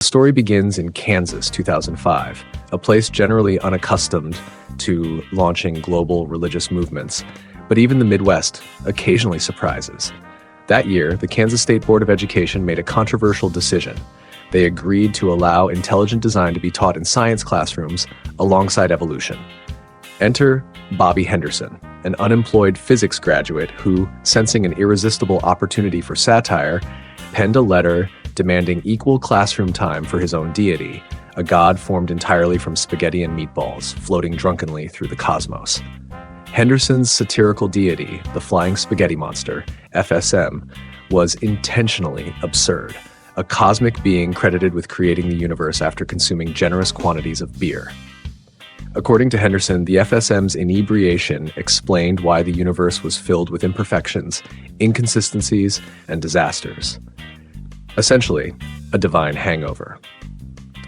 The story begins in Kansas, 2005, a place generally unaccustomed to launching global religious movements, but even the Midwest occasionally surprises. That year, the Kansas State Board of Education made a controversial decision. They agreed to allow intelligent design to be taught in science classrooms alongside evolution. Enter Bobby Henderson, an unemployed physics graduate who, sensing an irresistible opportunity for satire, penned a letter demanding equal classroom time for his own deity, a god formed entirely from spaghetti and meatballs, floating drunkenly through the cosmos. Henderson's satirical deity, the Flying Spaghetti Monster, FSM, was intentionally absurd, a cosmic being credited with creating the universe after consuming generous quantities of beer. According to Henderson, the FSM's inebriation explained why the universe was filled with imperfections, inconsistencies, and disasters. Essentially, a divine hangover.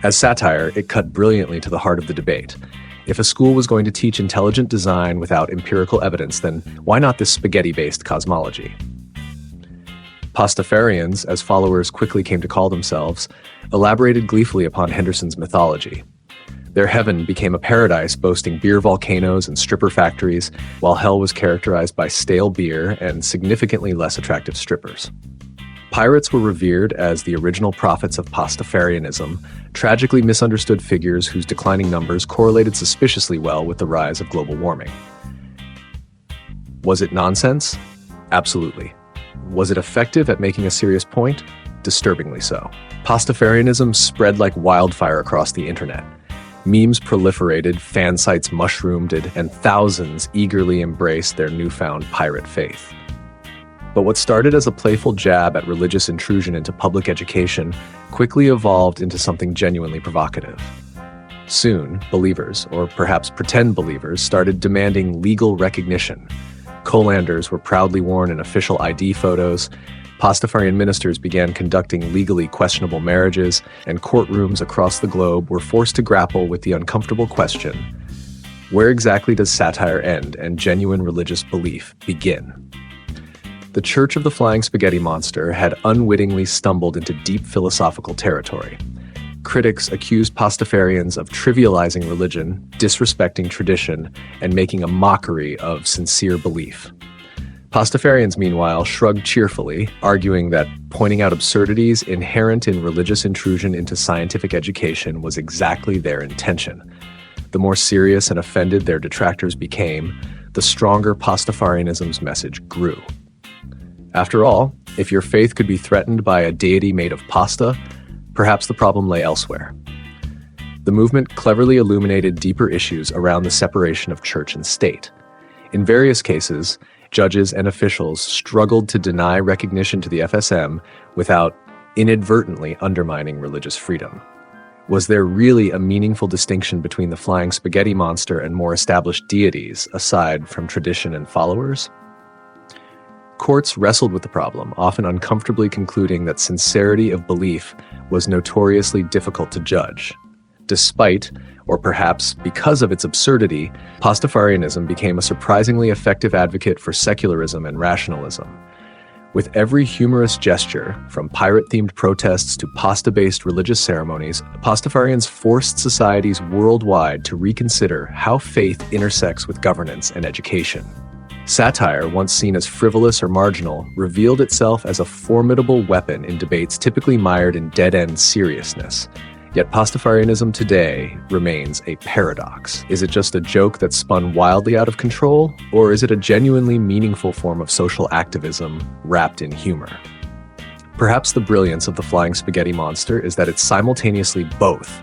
As satire, it cut brilliantly to the heart of the debate. If a school was going to teach intelligent design without empirical evidence, then why not this spaghetti-based cosmology? Pastafarians, as followers quickly came to call themselves, elaborated gleefully upon Henderson's mythology. Their heaven became a paradise boasting beer volcanoes and stripper factories, while hell was characterized by stale beer and significantly less attractive strippers. Pirates were revered as the original prophets of Pastafarianism, tragically misunderstood figures whose declining numbers correlated suspiciously well with the rise of global warming. Was it nonsense? Absolutely. Was it effective at making a serious point? Disturbingly so. Pastafarianism spread like wildfire across the internet. Memes proliferated, fan sites mushroomed, and thousands eagerly embraced their newfound pirate faith. But what started as a playful jab at religious intrusion into public education quickly evolved into something genuinely provocative. Soon, believers, or perhaps pretend believers, started demanding legal recognition. Colanders were proudly worn in official ID photos, Pastafarian ministers began conducting legally questionable marriages, and courtrooms across the globe were forced to grapple with the uncomfortable question: where exactly does satire end and genuine religious belief begin? The Church of the Flying Spaghetti Monster had unwittingly stumbled into deep philosophical territory. Critics accused Pastafarians of trivializing religion, disrespecting tradition, and making a mockery of sincere belief. Pastafarians, meanwhile, shrugged cheerfully, arguing that pointing out absurdities inherent in religious intrusion into scientific education was exactly their intention. The more serious and offended their detractors became, the stronger Pastafarianism's message grew. After all, if your faith could be threatened by a deity made of pasta, perhaps the problem lay elsewhere. The movement cleverly illuminated deeper issues around the separation of church and state. In various cases, judges and officials struggled to deny recognition to the FSM without inadvertently undermining religious freedom. Was there really a meaningful distinction between the Flying Spaghetti Monster and more established deities, aside from tradition and followers? Courts wrestled with the problem, often uncomfortably concluding that sincerity of belief was notoriously difficult to judge. Despite, or perhaps because of its absurdity, Pastafarianism became a surprisingly effective advocate for secularism and rationalism. With every humorous gesture, from pirate-themed protests to pasta-based religious ceremonies, Pastafarians forced societies worldwide to reconsider how faith intersects with governance and education. Satire, once seen as frivolous or marginal, revealed itself as a formidable weapon in debates typically mired in dead-end seriousness. Yet Pastafarianism today remains a paradox. Is it just a joke that spun wildly out of control, or is it a genuinely meaningful form of social activism wrapped in humor? Perhaps the brilliance of the Flying Spaghetti Monster is that it's simultaneously both: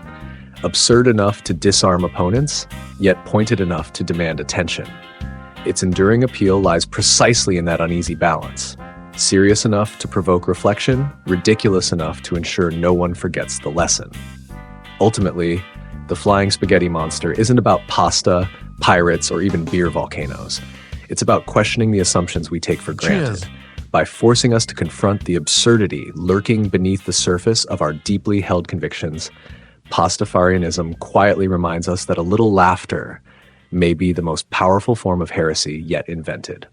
absurd enough to disarm opponents, yet pointed enough to demand attention. Its enduring appeal lies precisely in that uneasy balance: serious enough to provoke reflection, ridiculous enough to ensure no one forgets the lesson. Ultimately, the Flying Spaghetti Monster isn't about pasta, pirates, or even beer volcanoes. It's about questioning the assumptions we take for granted, by forcing us to confront the absurdity lurking beneath the surface of our deeply held convictions. Pastafarianism quietly reminds us that a little laughter may be the most powerful form of heresy yet invented.